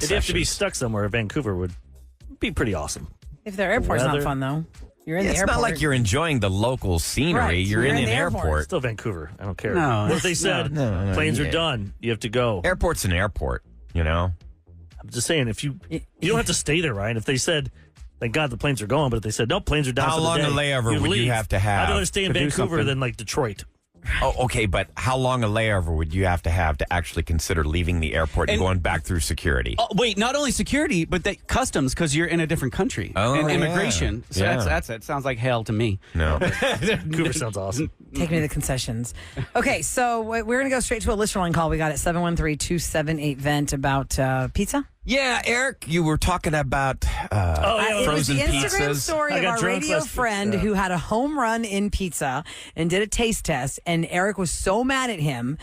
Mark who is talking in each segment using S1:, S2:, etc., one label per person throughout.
S1: concessions.
S2: If you have to be stuck somewhere, Vancouver would be pretty awesome.
S3: If their airport's not
S2: Weather.
S3: fun, though. You're in the
S1: It's
S3: airport.
S1: not like you're enjoying the local scenery.
S3: Right.
S1: You're in an
S3: the
S1: airport.
S2: Still Vancouver. I don't care.
S4: No,
S2: What if they said
S1: no,
S2: planes
S1: yeah.
S2: are done? You have to go.
S1: Airport's an airport, you know?
S2: I'm just saying, if you don't have to stay there, Ryan. If they said, thank God the planes are going, but if they said, no, planes are down
S1: How
S2: for the
S1: long
S2: day,
S1: a layover would you
S2: leave.
S1: have to have
S2: I'd rather stay in
S4: to do
S2: Vancouver
S4: something?
S2: than like Detroit.
S1: Oh, okay, but how long a layover would you have to actually consider leaving the airport and going back through security?
S4: Oh, wait, not only security, but customs, because you're in a different country.
S1: Oh,
S4: and
S1: yeah.
S4: immigration. So
S1: Yeah.
S4: that's it. Sounds like hell to me.
S1: No.
S2: Vancouver sounds awesome.
S3: Take me to the concessions. Okay, so we're going to go straight to a listener line call. We got it 713-278-VENT about pizza.
S1: Yeah, Eric, you were talking about
S3: It was
S1: frozen
S3: the Instagram
S1: pizzas.
S3: story
S2: I
S3: of
S2: got
S3: our
S2: drunk
S3: radio
S2: last-
S3: friend
S2: yeah.
S3: who had a home run in pizza and did a taste test, and Eric was so mad at him.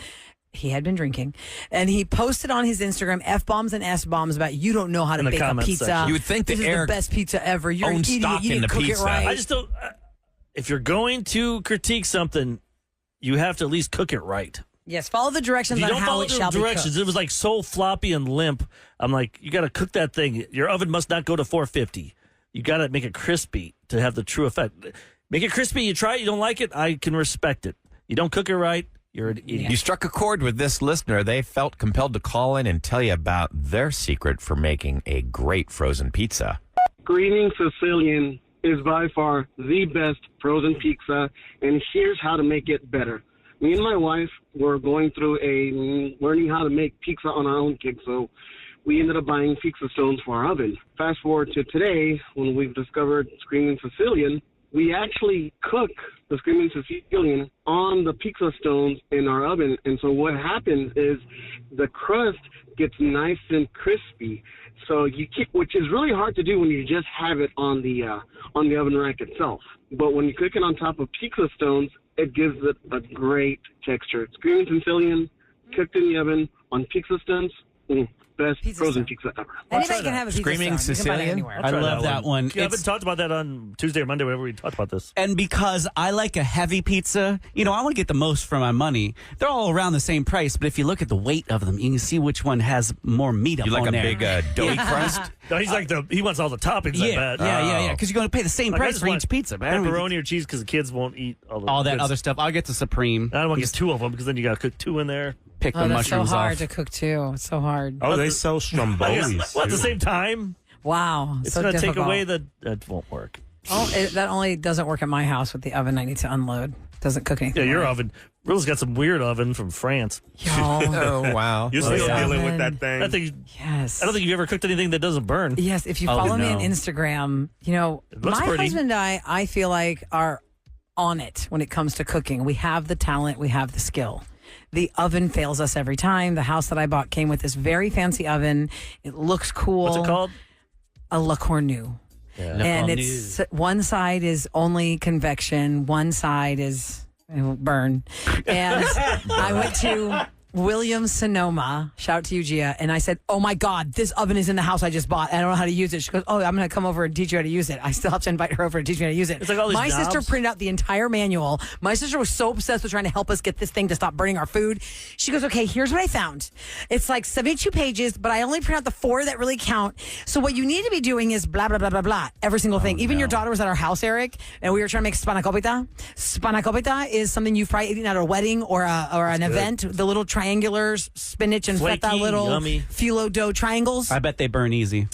S3: He had been drinking, and he posted on his Instagram F-bombs and S-bombs about you don't know how to
S2: In the
S3: bake a
S2: comments
S3: pizza.
S2: section.
S1: You would think that
S3: this is
S1: Eric
S3: the best pizza ever. You're an
S1: owns
S3: idiot.
S1: stock
S3: You
S1: in
S3: didn't
S1: the
S3: cook
S1: pizza.
S3: it right.
S2: I just don't. If you're going to critique something, you have to at least cook it right.
S3: Yes, follow the directions
S2: If you
S3: on
S2: don't
S3: how
S2: follow
S3: it
S2: the
S3: shall be
S2: directions,
S3: cooked.
S2: it was like so floppy and limp. I'm like, you got to cook that thing. Your oven must not go to 450. You got to make it crispy to have the true effect. Make it crispy. You try it. You don't like it. I can respect it. You don't cook it right. You're an idiot.
S1: You struck a chord with this listener. They felt compelled to call in and tell you about their secret for making a great frozen pizza.
S5: Greeting Sicilian is by far the best frozen pizza, and here's how to make it better. Me and my wife were going through learning how to make pizza on our own kick, so we ended up buying pizza stones for our oven. Fast forward to today, when we've discovered Screaming Sicilian, we actually cook the Screaming Sicilian on the pizza stones in our oven, and so what happens is the crust gets nice and crispy. So which is really hard to do when you just have it on the oven rack itself. But when you cook it on top of pizza stones, it gives it a great texture. Screaming Sicilian, cooked in the oven on pizza stones, best
S3: Pizza
S5: frozen
S3: stone.
S5: pizza ever.
S3: Anybody can have a pizza
S1: Screaming
S3: stone. You can buy that
S1: Sicilian?
S3: anywhere.
S4: I
S2: Try
S4: love that one.
S2: Yeah, I've
S4: It's-
S2: talked about that on Tuesday or Monday, whenever we talked about this.
S4: And because I like a heavy pizza, I want to get the most for my money. They're all around the same price, but if you look at the weight of them, you can see which one has more meat up
S1: You like
S4: on
S1: a
S4: there.
S1: big doughy crust?
S2: No, he's like he wants all the toppings. I
S4: yeah,
S2: bet.
S4: yeah. Because you're going to pay the same
S2: Like, I
S4: price
S2: just
S4: for
S2: want
S4: each pizza. But I don't
S2: pepperoni or cheese because the kids won't eat
S4: all that
S2: kids.
S4: other stuff. I'll get the Supreme.
S2: I don't want to get two of them because then you got to cook two in there.
S4: Pick the
S3: Oh, that's so
S4: mushrooms
S3: hard
S4: off.
S3: to cook too. It's so hard.
S6: Oh, they sell strombolis.
S2: Well, at the same time,
S3: Wow,
S2: it's
S3: so
S2: going to take
S3: difficult.
S2: away that won't work.
S3: Oh, that only doesn't work at my house with the oven. I need to unload. Doesn't cook anything.
S2: Yeah, your
S3: right.
S2: oven. Roula's got some weird oven from France.
S3: Y'all.
S1: Oh, wow.
S6: You're still
S3: yeah.
S6: dealing with that thing.
S2: I think
S3: Yes.
S2: I don't think you've ever cooked anything that doesn't burn.
S3: Yes, if you
S4: Oh,
S3: follow me
S4: no.
S3: on Instagram,
S2: looks
S3: my
S2: pretty.
S3: husband and I feel like are on it when it comes to cooking. We have the talent, we have the skill. The oven fails us every time. The house that I bought came with this very fancy oven. It looks cool.
S2: What's it called?
S3: A Le Cornu.
S2: Yeah.
S3: And it's one side is only convection, one side is burn. And I went to Williams Sonoma, shout out to you, Gia, and I said, oh my God, this oven is in the house I just bought. I don't know how to use it. She goes, oh, I'm going to come over and teach you how to use it. I still have to invite her over and teach me how to use it.
S2: It's like all these
S3: My sister
S2: knobs.
S3: printed out the entire manual. My sister was so obsessed with trying to help us get this thing to stop burning our food. She goes, okay, here's what I found. It's like 72 pages, but I only print out the 4 that really count. So what you need to be doing is blah, blah, blah, blah, blah, every single thing. Even your daughter was at our house, Eric, and we were trying to make spanakopita. Spanakopita is something you've probably eaten at a wedding or an event. The little triangulars, spinach and feta
S2: Flaky,
S3: little
S2: yummy.
S3: phyllo dough triangles.
S4: I bet they burn easy.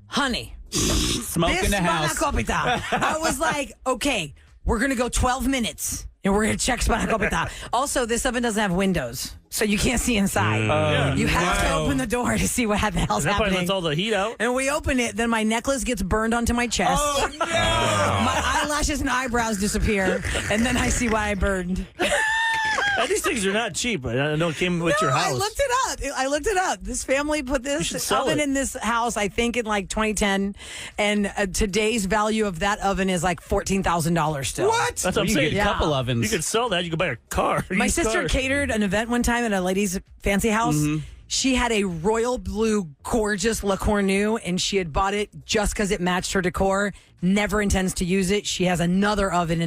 S3: Honey,
S4: Smoke
S3: this
S4: in the house.
S3: spanakopita. I was like, okay, we're going to go 12 minutes. And we're going to check spanakopita. Also, this oven doesn't have windows, so you can't see inside. You have to open the door to see what the hell's
S2: And that probably
S3: happening.
S2: lets all the heat out.
S3: And we open it, then my necklace gets burned onto my chest.
S1: Oh, no.
S3: My eyelashes and eyebrows disappear, and then I see why I burned.
S2: And these things are not cheap. I know it came with your house.
S3: I looked it up. This family put
S2: should
S3: this
S2: sell
S3: oven
S2: it.
S3: in this house, I think, in like 2010. And today's value of that oven is like $14,000 still.
S1: What?
S2: That's what I'm
S4: You
S2: saying.
S4: get a couple ovens.
S2: You could sell that. You could buy a car.
S3: My sister catered an event one time at a lady's fancy house. She had a royal blue, gorgeous Le Cornu, and she had bought it just because it matched her decor. Never intends to use it. She has another oven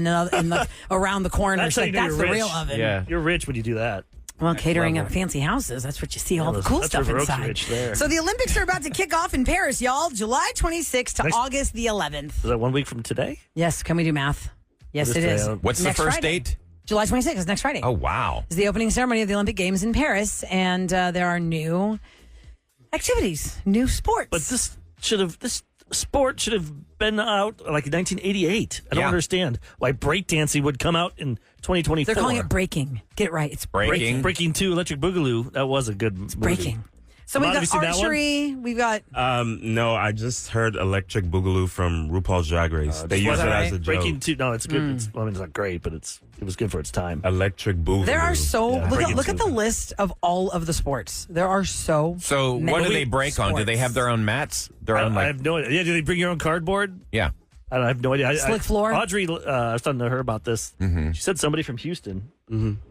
S3: around the corner.
S2: That's
S3: She's
S2: how
S3: like,
S2: you know
S3: that's
S2: you're
S3: the
S2: rich.
S3: real oven.
S4: Yeah.
S2: You're rich when you do that.
S3: Well, catering
S2: level.
S3: at fancy houses, that's what you see all the
S2: that's-
S3: cool
S2: that's
S3: stuff
S2: River Oaks
S3: inside.
S2: Ridge there.
S3: So the Olympics are about to kick off in Paris, y'all, July 26th to
S2: Next-
S3: August the 11th.
S2: Is that 1 week from today?
S3: Yes, can we do math? Yes,
S2: What
S3: it
S2: is
S3: is.
S2: today?
S1: What's
S3: Next
S1: the first
S3: Friday.
S1: date?
S3: July 26th is next Friday.
S1: Oh, wow.
S3: It's the opening ceremony of the Olympic Games in Paris, and there are new activities, new sports.
S2: But this sport should have been out like in 1988. I don't
S1: Yeah.
S2: understand why breakdancing would come out in 2024.
S3: They're calling it breaking. Get it right. It's
S1: Breaking.
S2: Breaking 2 Electric Boogaloo. That was a good movie.
S3: breaking. So we've
S2: Have you
S3: got
S2: seen that one?
S3: archery. We've got
S6: No, I just heard Electric Boogaloo from RuPaul's Drag Race. They use it
S3: wasn't
S6: as a
S3: right.
S6: joke.
S2: Breaking 2. No, it's good. It's, I mean, it's not great, but it was good for its time.
S6: Electric Boogaloo.
S3: there are so
S2: breaking
S3: look at the
S2: two.
S3: list of all of the sports. There are so
S1: So what do
S3: many
S1: they break on? Do they have their own mats? Their own,
S2: I have no idea. Yeah, do they bring your own cardboard?
S1: yeah.
S2: I have no idea.
S3: Slick floor?
S2: Audrey, I was talking to her about this.
S1: Mm-hmm.
S2: She said somebody from Houston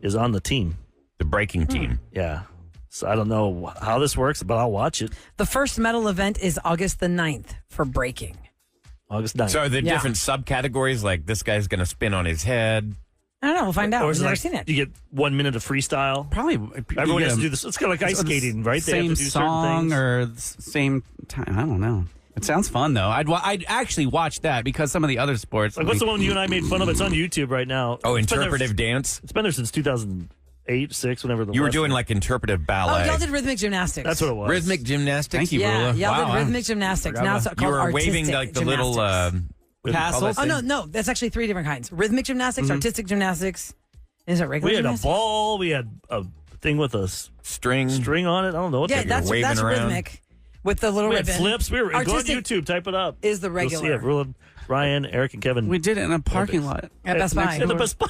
S2: is on the team.
S1: The breaking team.
S2: Yeah. So I don't know how this works, but I'll watch it.
S3: The first medal event is August the 9th for breaking.
S2: August 9th.
S1: So are there
S3: Yeah.
S1: different subcategories? Like this guy's going to spin on his head.
S3: I don't know. We'll find out.
S2: Or
S3: We've
S2: is it
S3: never
S2: like
S3: seen it.
S2: you get 1 minute of freestyle?
S4: Probably
S2: Everyone has to do this. It's kind of like ice skating, right? They have
S4: Same
S2: to do certain
S4: song
S2: things.
S4: or same time. I don't know. It sounds fun though. I'd actually watch that because some of the other sports.
S2: Like, what's the one you and I made fun of? It's on YouTube right now.
S1: Oh,
S2: It's been there-
S1: interpretive dance?
S2: It's been there since 2008, 6, whenever the
S1: You were
S2: last
S1: doing
S2: one.
S1: like interpretive
S3: Oh,
S1: ballet.
S3: y'all did rhythmic gymnastics.
S2: That's what it was.
S1: Rhythmic gymnastics?
S4: Thank you,
S3: Yeah,
S4: Roula.
S3: y'all
S4: Wow,
S3: did rhythmic gymnastics. Now it's
S1: You
S3: called
S1: were
S3: artistic
S1: waving like the little
S3: gymnastics.
S4: Tassels?
S3: Oh no, that's actually 3 different kinds: rhythmic gymnastics, artistic gymnastics. Is it regular?
S2: We had a
S3: gymnastics?
S2: ball. We had a thing with a
S1: string.
S2: string on it. I don't know what
S3: Yeah,
S2: that
S3: that's
S1: waving around.
S3: rhythmic with the little
S2: We had
S3: ribbon.
S2: flips. We were go on
S3: Artistic
S2: YouTube. Type it up.
S3: is the
S2: You'll see
S3: regular.
S2: it. Rula, Ryan, Eric, and Kevin.
S4: We did it in a parking lot.
S3: At Best Buy.
S2: in the Best Buy.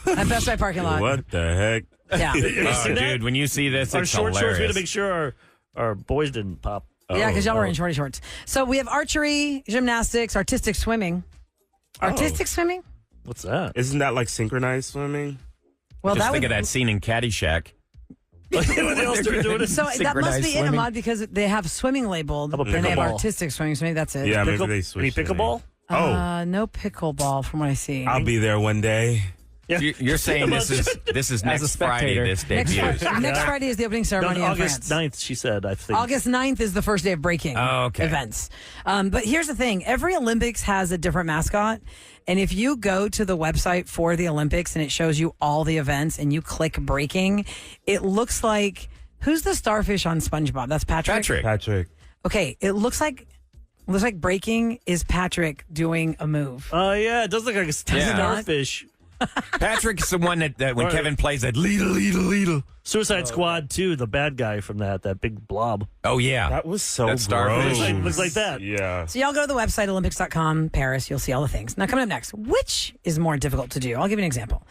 S3: At Best Buy parking lot.
S6: What the heck?
S3: Yeah.
S2: Have you
S1: Oh,
S2: seen that?
S1: dude, when you see this,
S2: Our
S1: it's
S2: short shorts. We had
S1: hilarious.
S2: to make sure our boys didn't pop.
S3: Yeah, because y'all were in shorty shorts. So we have archery, gymnastics, artistic swimming. Artistic swimming?
S2: What's that?
S6: Isn't that like synchronized swimming?
S3: Well,
S1: Just
S3: that
S1: think
S3: would
S1: of that scene in Caddyshack.
S2: When they all started doing it.
S3: So that must
S1: Synchronized
S3: be
S1: swimming.
S3: Inamod because they have swimming labeled.
S2: How about
S3: And they have
S2: pickleball?
S3: artistic swimming, so maybe that's it.
S6: Yeah, maybe
S2: Pickle-
S6: they
S2: Any
S6: switched. it.
S2: pickleball?
S3: No pickleball from what I see.
S6: I'll be there one day.
S2: Yeah.
S1: You're saying this is
S4: a
S1: next Friday
S4: spectator.
S1: this
S3: Next,
S1: debuts.
S3: next Friday is the opening
S2: No,
S3: ceremony in
S2: August
S3: France.
S2: 9th, she said, I think.
S3: August 9th is the first day of breaking
S1: Oh, okay.
S3: events. But here's the thing. Every Olympics has a different mascot. And if you go to the website for the Olympics and it shows you all the events and you click breaking, it looks like, who's the starfish on SpongeBob? That's Patrick?
S6: Patrick.
S3: Okay, it looks like breaking is Patrick doing a move.
S2: Oh, yeah. It does look like a
S1: Yeah.
S2: starfish.
S1: Patrick's the one that when
S2: Right.
S1: Kevin plays that Lidl.
S2: Suicide Squad 2, the bad guy from that big blob.
S1: Oh, yeah.
S6: That was so
S1: That starfish.
S6: gross.
S2: Looks like that.
S6: Yeah.
S3: So y'all go to the website, Olympics.com, Paris. You'll see all the things. Now, coming up next, which is more difficult to do? I'll give you an example.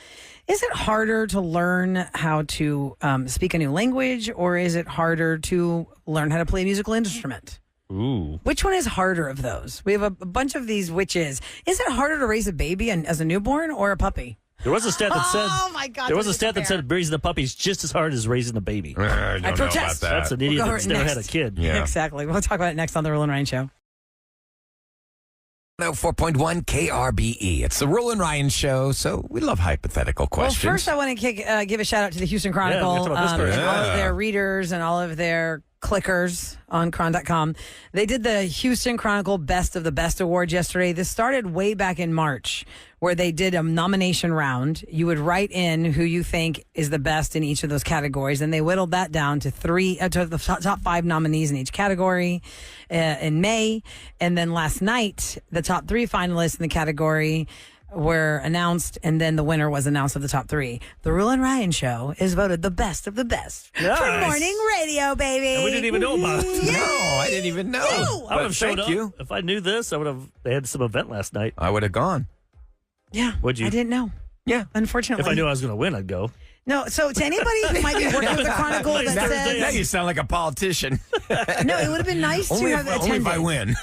S3: Is it harder to learn how to speak a new language, or is it harder to learn how to play a musical instrument?
S2: Ooh.
S3: Which one is harder of those? We have a bunch of these whiches. Is it harder to raise a baby as a newborn or a puppy?
S2: There was a stat that said.
S3: Oh, my God,
S2: There was
S3: don't
S2: a stat that
S3: compare.
S2: said raising a puppy is just as hard as raising a baby.
S1: I don't know
S3: protest.
S1: about that.
S2: That's an idiot
S3: We'll go
S2: that's
S3: over it
S2: never had a
S3: next.
S2: kid.
S1: Yeah.
S3: Exactly. We'll talk about it next on the Roula and Ryan Show.
S1: 4.1 KRBE. It's the Roula and Ryan show, so we love hypothetical questions.
S3: Well, first I want to give a shout out to the Houston
S2: Yeah, we
S3: Chronicle
S2: can talk about this
S3: and
S2: story.
S3: all of
S1: Yeah.
S3: their readers and all of their clickers on chron.com. They did the Houston Chronicle Best of the Best Award yesterday. This started way back in March, where they did a nomination round. You would write in who you think is the best in each of those categories, and they whittled that down to to the top 5 nominees in each category in May. And then last night, the top 3 finalists in the category were announced, and then the winner was announced of the top 3. The Roula and Ryan Show is voted the best of the best for
S2: Nice.
S3: morning radio, baby.
S2: And we didn't even know about it.
S1: no, I didn't even know.
S2: I would have
S1: But
S2: showed
S1: thank
S2: up.
S1: you.
S2: If I knew this, I would have. They had some event last night.
S1: I would have gone.
S3: Yeah,
S2: Would you?
S3: I didn't know.
S1: Yeah.
S3: Unfortunately.
S2: If I knew I was going to win, I'd go.
S3: No, so to anybody who might be working with the Chronicle that
S2: Now-
S1: Now
S3: says,
S1: you sound like a politician.
S3: no, it would have been nice to
S1: only
S3: have
S1: if I win.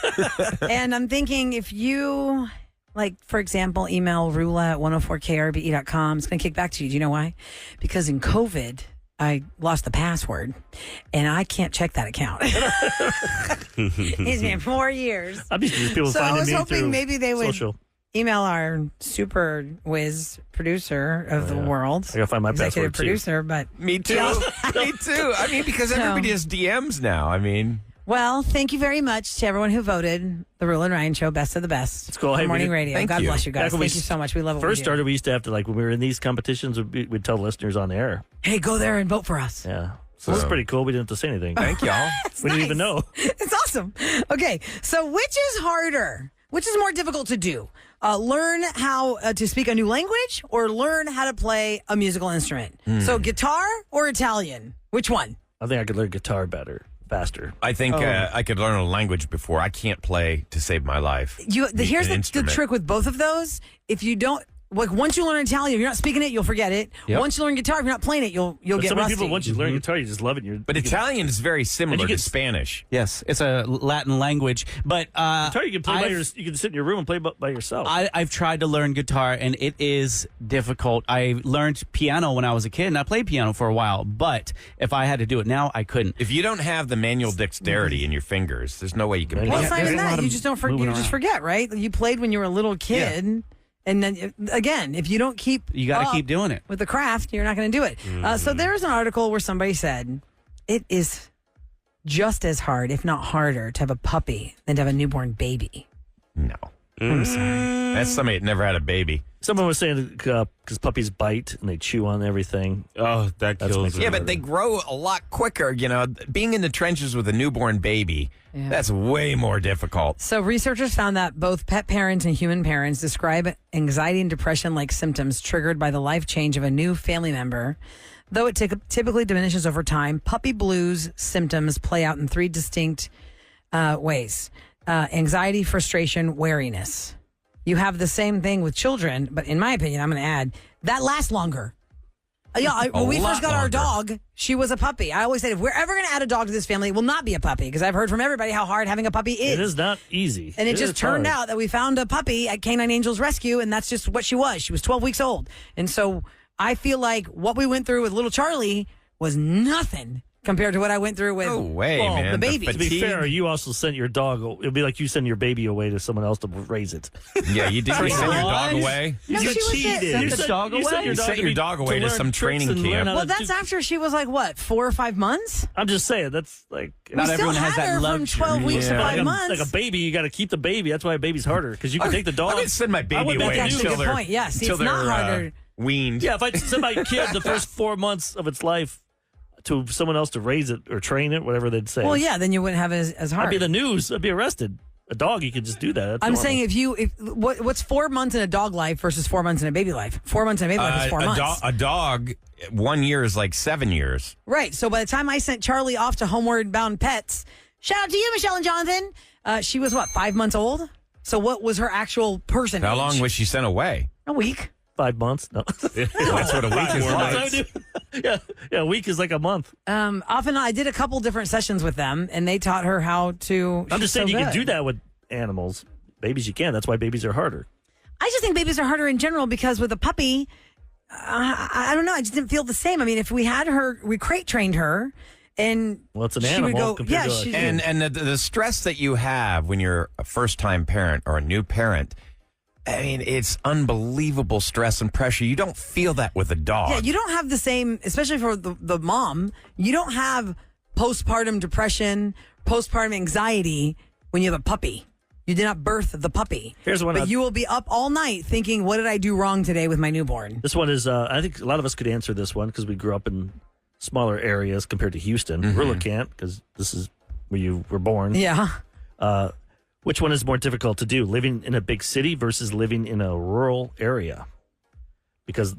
S3: And I'm thinking if you, like, for example, email Roula at 104krbe.com, it's going to kick back to you. Do you know why? Because in COVID, I lost the password, and I can't check that account. It's been 4 years.
S2: I'm used to just people
S3: So I
S2: finding
S3: was
S2: me
S3: hoping
S2: through
S3: maybe they would
S2: social.
S3: email our super whiz producer of the world.
S2: I gotta find my
S3: executive
S2: password too.
S3: producer, but
S1: Me too. Me too. I mean, because everybody has DMs now. I mean,
S3: well, thank you very much to everyone who voted the Roula and Ryan Show Best of the Best.
S2: It's cool.
S3: on
S2: Hey,
S3: Morning
S2: we-
S3: Radio.
S1: thank
S3: God
S1: you.
S3: bless you guys.
S2: Back when
S3: Thank you so much. We love it.
S2: First started, we used to have to, like, when we were in these competitions, we'd tell listeners on air.
S3: Hey, go there and vote for us.
S2: Yeah. So this is pretty cool. We didn't have to say anything.
S1: thank y'all.
S2: We didn't even know.
S3: It's awesome. Okay, so which is harder? Which is more difficult to do? Learn how to speak a new language or learn how to play a musical instrument? So guitar or Italian? Which one?
S2: I think I could learn guitar better, faster.
S1: I think I could learn a language before. I can't play to save my life.
S3: Here's
S1: An
S3: the
S1: instrument.
S3: trick with both of those. If you don't, like, once you learn Italian, if you're not speaking it, you'll forget it.
S4: Yep.
S3: Once you learn guitar, if you're not playing it, you'll
S2: But
S3: get
S2: so many
S3: rusty.
S2: people, once you learn guitar, you just love it.
S1: But Italian is very similar
S2: And you
S1: to
S2: get-
S1: Spanish.
S4: Yes, it's a Latin language, but
S2: guitar, you can play
S4: I've-
S2: you can sit in your room and play by yourself.
S4: I've tried to learn guitar, and it is difficult. I learned piano when I was a kid, and I played piano for a while. But if I had to do it now, I couldn't.
S1: If you don't have the manual dexterity in your fingers, there's no way you can play.
S3: Well, it's
S2: Yeah,
S3: not even
S4: there's a lot
S3: that.
S4: of
S3: You just don't forget.
S4: moving
S3: You just
S4: around.
S3: forget, right? You played when you were a little kid, and then again, if you don't keep,
S4: You got to
S3: up
S4: keep doing it.
S3: with the craft, you're not going to do it. So there's an article where somebody said it is just as hard, if not harder, to have a puppy than to have a newborn baby.
S1: No.
S3: I'm sorry.
S1: That's somebody that never had a baby.
S2: Someone was saying because puppies bite and they chew on everything.
S6: Oh, that kills
S2: makes
S6: it.
S2: it
S1: Yeah, but they grow a lot quicker. You know, being in the trenches with a newborn baby, that's way more difficult.
S3: So researchers found that both pet parents and human parents describe anxiety and depression-like symptoms triggered by the life change of a new family member. Though it typically diminishes over time, puppy blues symptoms play out in three distinct ways. Anxiety, frustration, wariness. You have the same thing with children, but in my opinion, I'm going to add, that lasts longer. When we
S1: lot
S3: first got our
S1: longer.
S3: dog, she was a puppy. I always said, if we're ever going to add a dog to this family, it will not be a puppy, because I've heard from everybody how hard having a puppy is.
S2: It is not easy.
S3: And it just
S2: is
S3: turned
S2: hard.
S3: out that we found a puppy at Canine Angels Rescue, and that's just what she was. She was 12 weeks old. And so I feel like what we went through with little Charlie was nothing compared to what I went through with.
S1: No way,
S2: Well,
S1: man.
S3: the baby.
S2: To be
S1: fatigue.
S2: fair, you also sent your dog. It'd be like you send your baby away to someone else to raise it.
S1: Yeah, you did. You send your dog
S4: What?
S1: away.
S3: No,
S2: You
S3: she was
S2: cheated.
S3: there.
S2: You
S4: the
S2: sent-
S4: dog
S2: you sent
S4: away?
S2: your
S1: You
S2: dog
S1: sent
S2: to
S1: your
S2: be-
S1: dog away to
S2: learn
S1: some
S2: tricks
S1: training
S2: and learn
S1: camp.
S2: how
S3: Well,
S2: to
S3: that's
S2: do-
S3: after she was like, what, 4 or 5 months?
S2: I'm just saying that's like
S4: Not
S3: we still
S4: everyone has
S3: had
S4: that
S3: her from
S4: luxury.
S3: 12 weeks to
S1: Yeah.
S3: 5
S2: like
S3: months.
S2: a baby. You got to keep the baby. That's why a baby's harder because you can take the dog.
S1: I would send my
S2: I
S1: baby
S2: went back
S1: away
S2: to
S3: That's a
S1: until
S3: good
S1: they're
S3: point. Yeah, see,
S1: until
S3: it's not
S1: they're,
S3: harder.
S1: weaned.
S2: Yeah, if I send my kid the first 4 months of its life to someone else to raise it or train it, whatever they'd say.
S3: Well, yeah, then you wouldn't have it as hard.
S2: I'd be the news. I'd be arrested. A dog, you could just do that. That's
S3: I'm
S2: normal.
S3: saying what's 4 months in a dog life versus 4 months in a baby life? 4 months in a baby life is 4 months.
S1: A dog, 1 year is like 7 years.
S3: Right. So by the time I sent Charlie off to Homeward Bound Pets, shout out to you, Michelle and Jonathan. She was what, 5 months old? So what was her actual person?
S1: How long was she sent away?
S3: A week.
S2: 5 months. No.
S1: That's what a week is like.
S2: Yeah, a week is like a month.
S3: Often I did a couple different sessions with them, and they taught her how to.
S2: I'm just saying
S3: so
S2: you can
S3: good.
S2: do that with animals. Babies, you can. That's why babies are harder.
S3: I just think babies are harder in general because with a puppy, I don't know. I just didn't feel the same. I mean, if we had her, we crate trained her, and
S2: Well, it's an
S3: she
S2: animal
S3: would go.
S2: compared
S3: Yeah,
S2: to a
S3: she.
S2: kid.
S1: And the stress that you have when you're a first time parent or a new parent, I mean, it's unbelievable stress and pressure. You don't feel that with a dog.
S3: Yeah, you don't have the same, especially for the mom. You don't have postpartum depression, postpartum anxiety when you have a puppy. You did not birth the puppy.
S2: Here's one
S3: but
S2: I'd-
S3: you will be up all night thinking, "What did I do wrong today with my newborn?"
S2: This one is, I think a lot of us could answer this one because we grew up in smaller areas compared to Houston. Roula can't because this is where you were born.
S3: Yeah.
S2: Which one is more difficult to do, living in a big city versus living in a rural area? Because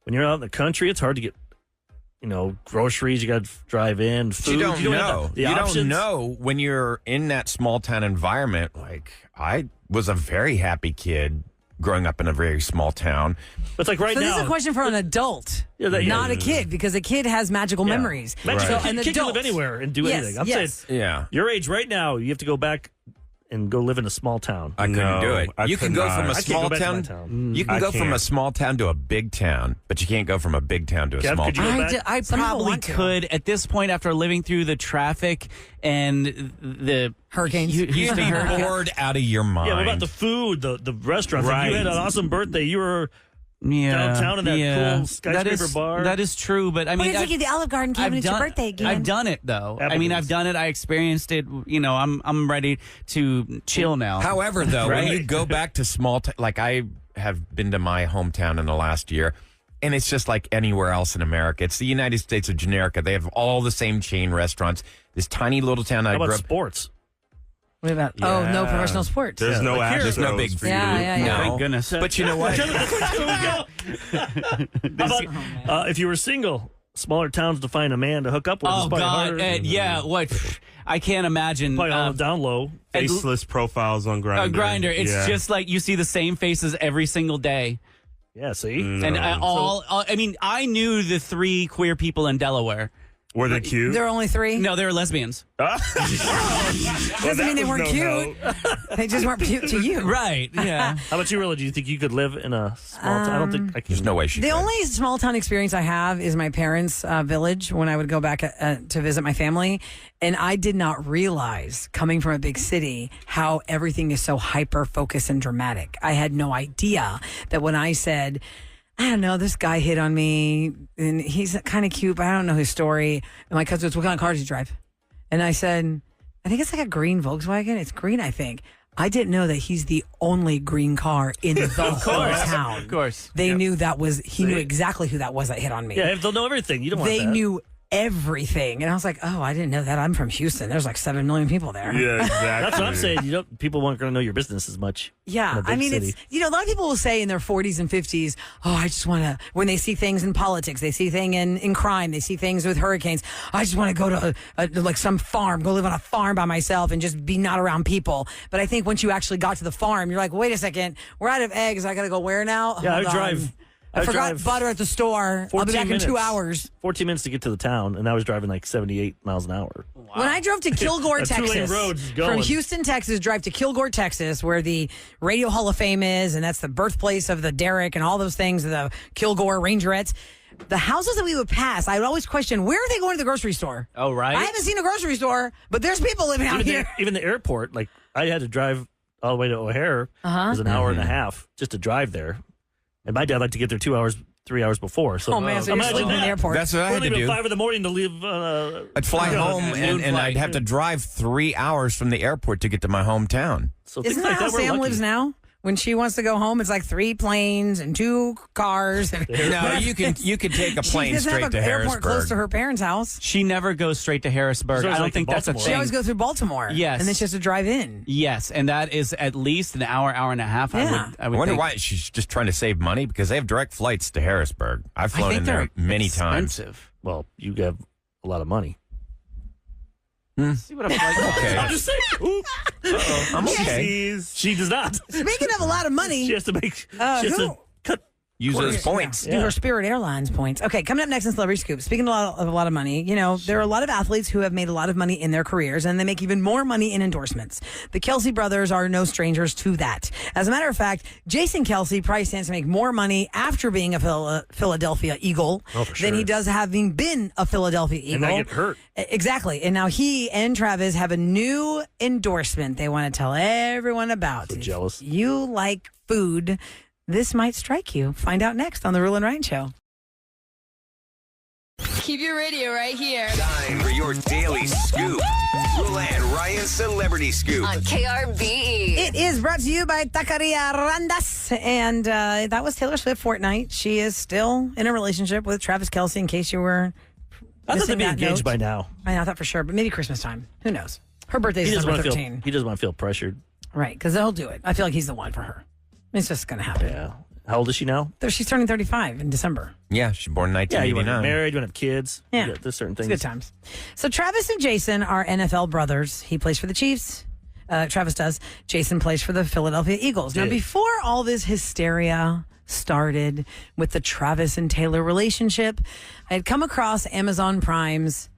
S2: when you're out in the country, it's hard to get, groceries. You got to drive in, food.
S1: You don't know.
S2: have the
S1: You
S2: options.
S1: don't know when you're in that small town environment. Like, I was a very happy kid growing up in a very small town.
S2: But it's like right
S3: So
S2: now.
S3: this is a question for an adult,
S2: Yeah,
S3: not a kid, because a kid has magical
S2: Yeah.
S3: memories.
S2: Imagine
S1: Right.
S2: a kid can live anywhere and do
S3: Yes,
S2: anything. I'm
S3: yes.
S2: saying
S1: Yeah.
S2: your age right now, you have to go back and go live in a small town?
S1: I couldn't do it.
S6: I
S1: You can
S6: could
S1: go
S6: not.
S1: from a
S6: I
S2: can't
S1: small
S2: go back to
S1: town.
S2: my town.
S1: You can
S6: I
S1: go from a
S6: can't.
S1: small town to a big town, but you can't go from a big town to a
S2: Kev,
S1: small
S2: could you
S1: town.
S2: go back?
S4: I
S3: Some people
S4: probably
S3: want to.
S4: could at this point after living through the traffic and the
S3: Hurricanes.
S1: You'd be bored out of your mind.
S2: Yeah, what about the food, the restaurants? Like, you
S6: Right.
S2: had an awesome birthday. You were
S4: yeah,
S2: downtown in that
S4: yeah.
S2: cool skyscraper bar.
S4: That is true, but I
S3: We're
S4: mean,
S3: gonna take you to the Olive Garden, Kevin. It's your birthday again.
S4: I've done it though. I mean,
S2: Applebee's.
S4: I've done it. I experienced it. You know, I'm ready to chill now.
S1: However, though, when
S4: Right.
S1: you go back to small town, like I have been to my hometown in the last year, and it's just like anywhere else in America. It's the United States of Generica. They have all the same chain restaurants. This tiny little town I
S2: How
S1: grew
S2: about
S1: up.
S2: sports?
S3: What about? Oh, no
S6: Yeah.
S3: professional sports.
S6: There's no
S2: like here,
S6: Astros
S1: there's no big-
S6: for you.
S3: Yeah, yeah, yeah.
S1: No.
S4: Thank goodness.
S1: But you know what?
S2: How about if you were single, smaller towns to find a man to hook up with? is
S4: Oh
S2: probably
S4: God,
S2: harder.
S4: yeah. What? I can't imagine.
S2: Probably all down low.
S6: Faceless profiles on Grindr.
S4: Grinder. It's
S6: Yeah.
S4: just like you see the same faces every single day.
S2: Yeah, see?
S4: And I mean, I knew the 3 queer people in Delaware.
S6: Were they cute?
S3: There are only 3.
S4: No, they were lesbians.
S3: Doesn't mean they weren't cute. They just weren't cute to you.
S4: Right. Yeah.
S2: How about you, Rilla? Do you think you could live in a small town? I don't think I can.
S1: There's no way she
S3: The
S1: could.
S3: only small town experience I have is my parents' village when I would go back to visit my family. And I did not realize, coming from a big city, how everything is so hyper focused and dramatic. I had no idea that when I said, I don't know, this guy hit on me and he's kind of cute, but I don't know his story. And my cousin goes, what kind of car does he drive? And I said, I think it's like a green Volkswagen. It's green, I think. I didn't know that he's the only green car in the whole town.
S4: Of course.
S3: They knew that was, he knew exactly who that was that hit on me.
S2: Yeah, they'll know everything. You don't want
S3: They
S2: that.
S3: knew everything. And I was like, oh, I didn't know that. I'm from Houston. There's like 7 million people there.
S6: Yeah, exactly.
S2: That's what I'm saying. People weren't going to know your business as much.
S3: Yeah,
S2: in a big
S3: I mean,
S2: city.
S3: it's, a lot of people will say in their 40s and 50s, oh, I just want to, when they see things in politics, they see things in crime, they see things with hurricanes, I just want to go to like some farm, go live on a farm by myself and just be not around people. But I think once you actually got to the farm, you're like, wait a second, we're out of eggs. I got to go where now?
S2: Yeah,
S3: Hold
S2: I
S3: on.
S2: drive.
S3: I forgot
S2: drive
S3: butter at the store. I'll be
S2: 14
S3: back in 2
S2: minutes.
S3: hours.
S2: 14 minutes to get to the town, and I was driving like 78 miles an hour.
S3: When I drove to Kilgore,
S2: A two-lane
S3: Texas,
S2: road's
S3: from
S2: going.
S3: Houston, Texas, drive to Kilgore, Texas, where the Radio Hall of Fame is, and that's the birthplace of the Derrick and all those things, the Kilgore Rangerettes. The houses that we would pass, I would always question, where are they going to the grocery store?
S4: Oh, right.
S3: I haven't seen a grocery store, but there's people living out here.
S2: Even the airport, like I had to drive all the way to O'Hare. It was an hour and a half just to drive there. And my dad liked to get there 2 hours, 3 hours before. So
S3: Oh, man, so you're
S2: imagine
S3: sleeping in the
S2: that.
S3: airport.
S1: That's what I
S2: We're
S1: had to
S2: leaving
S1: do.
S2: at 5 in the morning to leave.
S1: I'd fly home
S2: noon
S1: and I'd
S2: flight.
S1: have to drive 3 hours from the airport to get to my hometown.
S2: So
S3: Isn't
S2: things
S3: that
S2: like
S3: how
S2: that, we're
S3: Sam
S2: lucky.
S3: lives now? When she wants to go home, it's like 3 planes and 2 cars. And
S1: No, you can take a plane
S3: she doesn't
S1: straight
S3: have
S1: to
S3: an airport close
S1: Harrisburg.
S3: to her parents' house.
S4: She never goes straight to Harrisburg.
S2: She's always
S4: I don't
S2: like
S4: think
S2: in
S4: that's a
S2: Baltimore.
S3: She
S4: thing.
S3: always goes through Baltimore.
S4: Yes.
S3: And then she has to drive in.
S4: Yes, and that is at least an hour, hour and a half.
S3: Yeah.
S4: I
S1: I
S4: would
S1: wonder
S4: think.
S1: why she's just trying to save money because they have direct flights to Harrisburg. I've
S4: I
S1: flown
S4: think
S1: in
S4: they're
S1: there many times.
S4: expensive.
S2: Well, you have a lot of money.
S4: See what I'm like.
S1: Okay,
S2: I'm just saying. Ooh.
S1: I'm okay.
S6: Jeez.
S2: She does not.
S3: Speaking of a lot of money,
S2: She has to make. She
S3: who?
S2: has to cut.
S1: Use those points.
S3: do her Spirit Airlines points. Okay, coming up next in Celebrity Scoop. Speaking of a lot of money, there are a lot of athletes who have made a lot of money in their careers, and they make even more money in endorsements. The Kelce brothers are no strangers to that. As a matter of fact, Jason Kelce probably stands to make more money after being a Philadelphia Eagle than he does having been a Philadelphia Eagle.
S2: And not get hurt.
S3: Exactly. And now he and Travis have a new endorsement they want to tell everyone about.
S2: So jealous.
S3: If you like food, this might strike you. Find out next on the Roula and Ryan Show.
S7: Keep your radio right here
S8: Time for your daily scoop. Roula and Ryan's Celebrity Scoop.
S7: on KRBE.
S3: It is brought to you by Taqueria Randas. And that was Taylor Swift Fortnite. She is still in a relationship with Travis Kelce, in case you were
S2: I thought
S3: missing
S2: they'd be
S3: that
S2: engaged
S3: note.
S2: by now.
S3: I thought for sure, but maybe Christmas time. Who knows? Her birthday
S2: He
S3: is
S2: doesn't
S3: December
S2: want to
S3: 13.
S2: feel. He doesn't want to feel pressured.
S3: Right, because they'll do it. I feel like he's the one for her. It's just going to happen.
S2: Yeah. How old is she now?
S3: She's turning 35 in December.
S1: Yeah, she's born in
S2: Yeah, you want to
S1: 1989.
S2: get married, you want to have kids.
S3: Yeah.
S2: There's certain
S3: It's
S2: things.
S3: good times. So Travis and Jason are NFL brothers. He plays for the Chiefs. Travis does. Jason plays for the Philadelphia Eagles. Now,
S2: Yeah.
S3: before all this hysteria started with the Travis and Taylor relationship, I had come across Amazon Prime's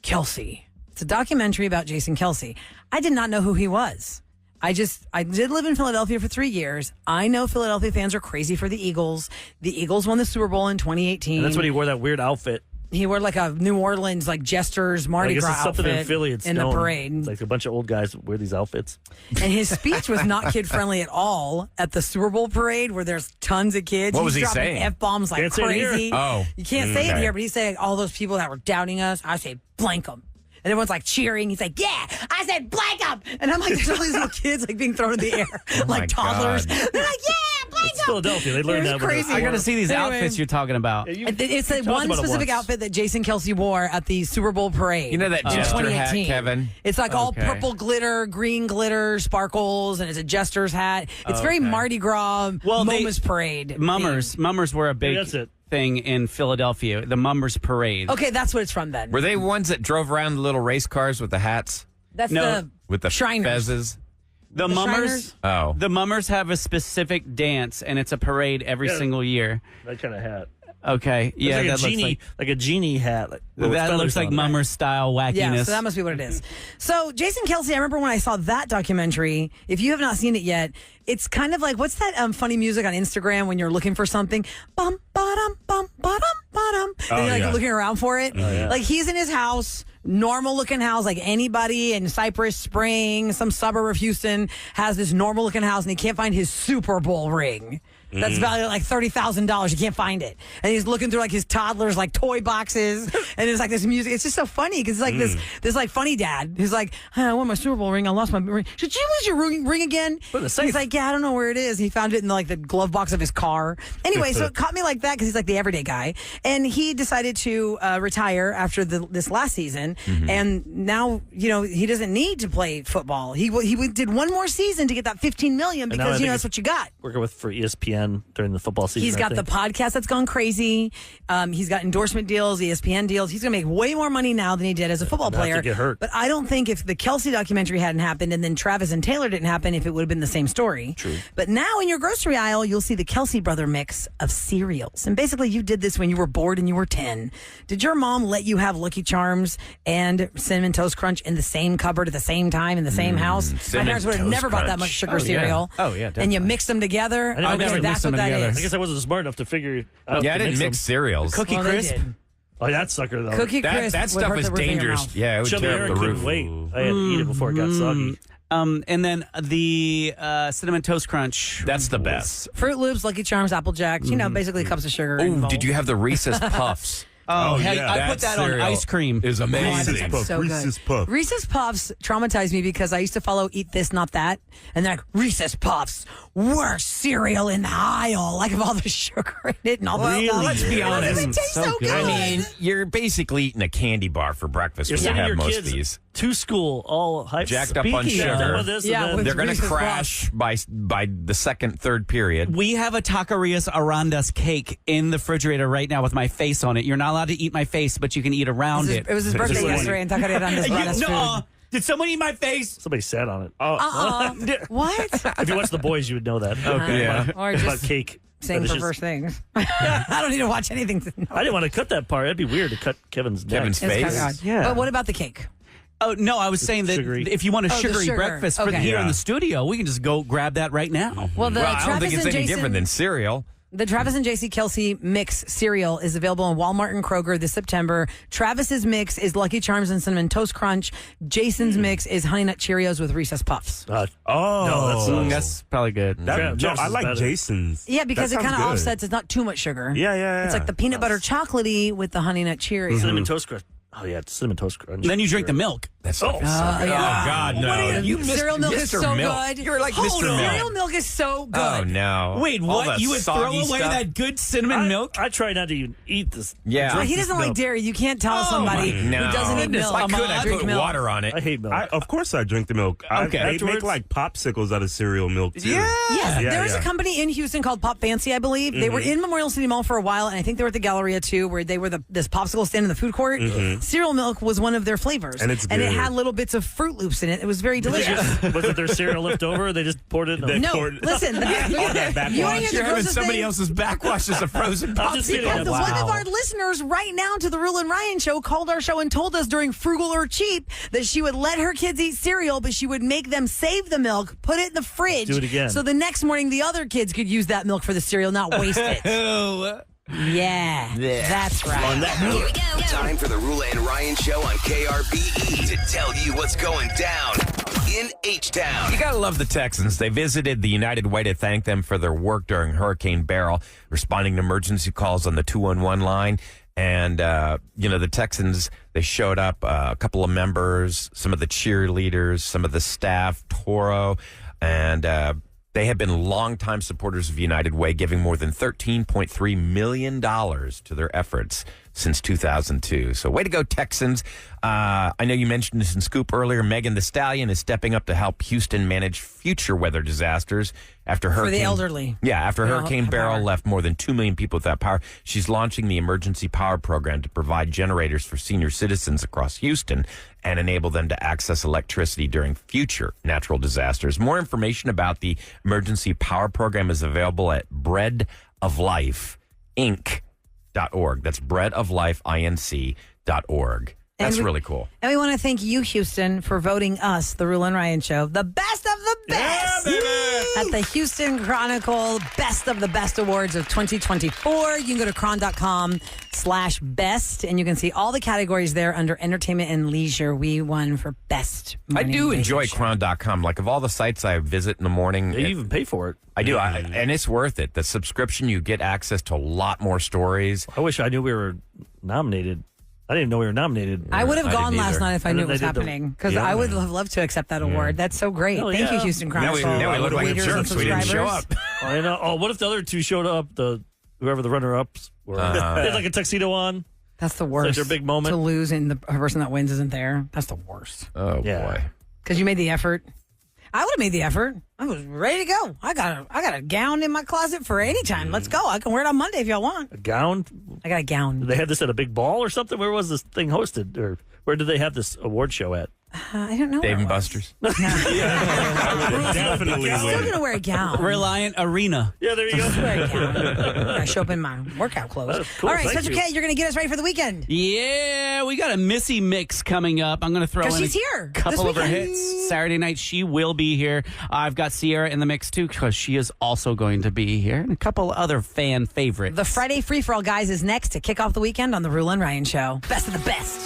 S3: Kelce. It's a documentary about Jason Kelce. I did not know who he was. I did live in Philadelphia for 3 years. I know Philadelphia fans are crazy for the Eagles. The Eagles won the Super Bowl in 2018.
S2: And that's when he wore that weird outfit.
S3: He wore like a New Orleans like Jester's Mardi Gras
S2: it's something
S3: outfit
S2: in Philly. It's
S3: in the parade.
S2: It's like a bunch of old guys wear these outfits.
S3: And his speech was not kid friendly at all at the Super Bowl parade where there's tons of kids.
S1: What was he
S3: dropping
S1: saying?
S3: F-bombs like
S2: Can't say it here.
S3: crazy.
S1: Oh.
S3: You can't say it
S1: Okay.
S3: here, but he's saying all those people that were doubting us, I say blank them. And everyone's like cheering. He's like, yeah, I said blank them. And I'm like, there's all these little kids like being thrown in the air
S1: my
S3: like toddlers.
S1: God.
S3: They're like, yeah, blank
S2: It's
S3: them.
S2: Philadelphia. They learned
S3: It
S2: that.
S3: was
S2: when they're
S3: crazy.
S4: I got to see these
S3: Anyway.
S4: outfits you're talking about.
S3: It's the
S2: talked
S3: one
S2: about it
S3: specific
S2: once.
S3: outfit that Jason Kelce wore at the Super Bowl parade.
S1: You know that
S3: in
S1: jester hat,
S3: 2018.
S1: Kevin?
S3: It's like all
S4: Okay.
S3: purple glitter, green glitter, sparkles, and it's a jester's hat. It's very Mardi Gras, Momus parade.
S4: Mummers were a big
S2: that's it.
S4: thing in Philadelphia. The Mummers parade.
S3: Okay, that's what it's from then.
S1: Were they ones that drove around the little race cars with the hats?
S3: That's
S4: No,
S3: the
S1: With the
S3: Shriners.
S1: fezzes?
S4: The
S3: The
S4: Mummers.
S3: Shriners?
S1: Oh.
S4: The Mummers have a specific dance, and it's a parade every
S2: Yeah.
S4: single year.
S2: That kind of hat.
S4: Okay, yeah,
S2: It's
S4: that
S2: like a genie,
S4: looks
S2: like a genie hat. Like,
S4: like
S2: with
S4: that
S2: feathers
S4: looks like
S2: on it.
S4: Mummer style wackiness.
S3: Yeah, so that must be what it is. So Jason Kelce, I remember when I saw that documentary. If you have not seen it yet, it's kind of like what's that funny music on Instagram when you're looking for something? Bum ba-dum, bum ba-dum, ba-dum. And you're like
S6: yeah.
S3: looking around for it. Like he's in his house, normal looking house, like anybody in Cypress Springs, some suburb of Houston has this normal looking house, and he can't find his Super Bowl ring. That's valued at like $30,000. You can't find it, and he's looking through like his toddler's like toy boxes, and there's like this music. It's just so funny because it's like this like funny dad who's like, I want my Super Bowl ring. I lost my ring. Should you lose your ring again?
S2: Put it in the safe.
S3: He's like, yeah, I don't know where it is. He found it in like the glove box of his car. Anyway, so it caught me like that because he's like the everyday guy, and he decided to retire after this last season, and now he doesn't need to play football. He did one more season to get that $15 million
S2: And now I
S3: because
S2: think
S3: that's what you got.
S2: Working for ESPN during the football season.
S3: He's got the podcast that's gone crazy. He's got endorsement deals, ESPN deals. He's going to make way more money now than he did as a football
S2: Not to
S3: player.
S2: get hurt.
S3: But I don't think if the Kelce documentary hadn't happened and then Travis and Taylor didn't happen, if it would have been the same story. True. But now in your grocery aisle, you'll see the Kelce brother mix of cereals. And basically, you did this when you were bored and you were 10. Did your mom let you have Lucky Charms and Cinnamon Toast Crunch in the same cupboard at the same time in the same house? My
S1: Cinnamon
S3: parents would have
S1: Toast
S3: never bought that
S1: Crunch.
S3: much sugar
S1: Oh, yeah.
S3: cereal.
S4: Oh, yeah,
S3: And
S4: definitely.
S3: you mix them together.
S2: I never
S3: Okay,
S2: mixed
S3: that's
S4: them
S3: what that
S4: together.
S3: is.
S2: I guess I wasn't smart enough to figure out.
S1: Yeah, I
S2: to
S1: didn't mix
S2: them.
S1: cereals.
S4: Cookie
S3: Well, they
S4: Crisp.
S3: did.
S2: Oh, that sucker though.
S3: Cookie
S1: That
S3: Crisp would
S1: stuff
S3: hurt
S1: is
S3: the roof of your
S1: dangerous.
S3: mouth.
S1: Yeah, it would
S2: Chubby
S1: tear
S2: Aaron
S1: up the
S2: couldn't
S1: roof.
S2: wait. I had to eat it before it got soggy.
S4: And then the Cinnamon Toast Crunch.
S1: That's the best.
S3: Fruit Loops, Lucky Charms, Apple Jacks, basically cups of sugar.
S1: Oh,
S3: involved.
S1: did you have the Reese's Puffs?
S4: Oh,
S6: Oh,
S4: hey,
S6: yeah.
S4: I put that on
S1: cereal
S4: ice cream.
S1: Is amazing.
S6: Reese's Puff,
S3: So
S6: Reese's
S3: good.
S6: Puff.
S3: Reese's Puffs traumatized me because I used to follow Eat This, Not That. And they're like, Reese's Puffs, worst cereal in the aisle. Like, of all the sugar in it and all the stuff.
S1: Let's be
S3: It doesn't
S1: honest.
S3: taste
S4: So
S3: so
S4: good.
S3: good.
S1: I mean, you're basically eating a candy bar for breakfast
S2: You're
S1: when you
S2: sending
S1: have
S2: your
S1: most
S2: kids
S1: of these.
S2: to school all hyped,
S1: Jacked up on
S2: Speaking of
S1: sugar.
S2: this
S3: Yeah,
S2: and then-
S3: with
S1: They're going to
S3: Reese's
S1: crash by the second, third period.
S4: We have a Taquerias Arandas cake in the refrigerator right now with my face on it. You're not allowed to eat my face, but you can eat around it.
S3: It was his birthday
S2: Just like-
S3: yesterday, and Taqueria Randa's brought us food.
S4: Did someone eat my face?
S2: somebody sat on it.
S3: What?
S2: If you watch The Boys, you would know that.
S4: Okay.
S1: Yeah.
S3: Or
S2: About
S3: just
S2: cake.
S3: saying
S2: But it's
S3: perverse
S2: just-
S3: things. I don't need to watch anything to know.
S2: I didn't want to cut that part. That'd be weird to cut Kevin's neck.
S1: Kevin's
S3: It's
S1: face.
S3: kind of odd.
S2: Yeah.
S3: But what about the cake?
S4: Oh, no, I was saying that
S2: sugary.
S4: if you want a
S3: Oh, the
S4: sugary
S3: sugar.
S4: breakfast for
S3: Okay.
S4: here in
S6: Yeah.
S4: the studio, we can just go grab that right now.
S3: Well, the
S1: Well, I don't
S3: Travis
S1: think it's
S3: and
S1: any
S3: Jason,
S1: different than cereal.
S3: The Travis and JC Kelce mix cereal is available in Walmart and Kroger this September. Travis's mix is Lucky Charms and Cinnamon Toast Crunch. Jason's mix is Honey Nut Cheerios with Reese's Puffs.
S2: Oh,
S6: Oh,
S4: That's probably good.
S2: Travis
S6: no,
S2: is
S6: I like
S2: better.
S6: Jason's.
S3: Yeah, because
S6: That
S3: it kind of
S6: sounds good.
S3: offsets. It's not too much sugar.
S6: Yeah.
S3: It's like the peanut butter chocolatey with the Honey Nut Cheerios.
S2: Cinnamon Toast Crunch. Oh, yeah, it's Cinnamon Toast Crunch.
S4: And then you drink the milk.
S1: That's
S2: Oh.
S1: so good.
S3: yeah.
S1: Oh, God, no. You missed
S3: Cereal milk is
S1: Mr.
S3: so
S1: Milk.
S3: good.
S1: You're like
S3: Hold
S1: Mr.
S3: on.
S1: Milk.
S3: Cereal milk is so good.
S1: Oh, no.
S4: Wait,
S1: All
S4: what?
S1: that
S4: You would throw
S1: soggy
S4: away
S1: stuff?
S4: that good cinnamon milk?
S2: I try not to even eat this.
S1: Yeah.
S2: drink
S3: He
S2: this
S3: doesn't like
S2: milk.
S3: dairy. You can't tell somebody
S1: No.
S3: who doesn't eat milk.
S1: If I could, I
S3: drink
S1: put
S3: milk.
S1: water on it.
S2: I hate milk.
S6: Of course I drink the milk.
S4: Okay.
S6: They
S2: Afterwards?
S6: make like popsicles out of cereal milk too.
S1: Yeah.
S3: Yes,
S6: Yeah,
S3: there is
S6: yeah.
S3: a company in Houston called Pop Fancy, I believe. They were in Memorial City Mall for a while, and I think they were at the Galleria too, where they were this popsicle stand in the food court. Cereal milk was one of their flavors,
S6: And it's
S3: it
S6: good.
S3: had little bits of Fruit Loops in it. It was very delicious.
S2: Was it their cereal left over? Or they just poured it in a...
S3: No, listen. You want to hear the
S1: You're having
S3: grossest
S1: somebody
S3: thing?
S1: else's backwash as a frozen
S2: I'm just kidding.
S1: popsicle.
S3: Because one of our listeners right now to the Roula and Ryan show called our show and told us during Frugal or Cheap that she would let her kids eat cereal, but she would make them save the milk, put it in the fridge.
S2: Do it again.
S3: So the next morning the other kids could use that milk for the cereal, not waste it. Yeah, that's right.
S7: Here we go.
S8: Time for the Roula and Ryan Show on KRBE to tell you what's going down in H-Town.
S1: You gotta love the Texans. They visited the United Way to thank them for their work during Hurricane Beryl, responding to emergency calls on the 211 line. And, the Texans, they showed up, a couple of members, some of the cheerleaders, some of the staff, Toro, and they have been longtime supporters of United Way, giving more than $13.3 million to their efforts since 2002. So way to go, Texans. I know you mentioned this in Scoop earlier. Megan Thee Stallion is stepping up to help Houston manage future weather disasters after Hurricane...
S3: For the elderly.
S1: Yeah, after
S3: They don't
S1: Hurricane
S3: have
S1: Beryl
S3: power.
S1: left more than 2 million people without power. She's launching the Emergency Power Program to provide generators for senior citizens across Houston and enable them to access electricity during future natural disasters. More information about the Emergency Power Program is available at breadoflifeinc.org. That's breadoflifeinc.org. That's really cool.
S3: And we want to thank you, Houston, for voting us, the Roula and Ryan Show, the best of the best at the Houston Chronicle Best of the Best Awards of 2024. You can go to cron.com/best, and you can see all the categories there under entertainment and leisure. We won for best.
S1: I
S3: morning
S1: do
S3: radio
S1: enjoy
S3: show.
S1: cron.com. Like, of all the sites I visit in the morning,
S2: You even pay for it.
S1: I do. And it's worth it. The subscription, you get access to a lot more stories.
S2: I wish I knew we were nominated. I didn't even know we were nominated.
S3: I would have
S1: I
S3: gone
S1: didn't
S3: last
S1: either.
S3: night if I
S2: And
S3: knew it
S2: then
S3: was
S2: they did the-
S3: happening, because
S2: Yeah.
S3: I would have loved to accept that award. That's so great.
S2: Hell
S3: Thank you,
S2: yeah.
S3: Houston
S1: Now we
S3: Chronicle.
S1: look like
S3: readers and
S1: jerks. We didn't show up.
S3: subscribers.
S2: I know. Oh, what if the other two showed up? Whoever the runner-ups were. They had like a tuxedo on.
S3: That's the worst.
S2: their big moment.
S3: To lose and the person that wins isn't there. That's the worst.
S1: Oh,
S2: Yeah.
S1: boy.
S3: Because you made the effort. I would have made the effort. I was ready to go. I got a gown in my closet for any time. Let's go. I can wear it on Monday if y'all want.
S2: A gown.
S3: I got a gown.
S2: Did they have this at a big ball or something? Where was this thing hosted? Or where did they have this award show at?
S3: I don't know.
S1: Dave
S3: where
S1: and
S3: it was.
S1: Buster's.
S6: Definitely
S3: I'm still
S6: win.
S3: gonna wear a gown.
S4: Reliant Arena.
S2: Yeah, there you go.
S3: Wear a gown. I show up in my workout clothes.
S2: That's cool.
S3: All right,
S2: Thank
S3: Special
S2: you.
S3: K, you're gonna get us ready for the weekend.
S4: Yeah, we got a Missy mix coming up. I'm going to throw in
S3: 'Cause
S4: a
S3: she's here this
S4: couple of her
S3: weekend.
S4: hits. Saturday night, she will be here. I've got Sierra in the mix, too, because she is also going to be here. And a couple other fan favorites.
S3: The Friday Free for All guys is next to kick off the weekend on the Roula and Ryan Show. Best of the best.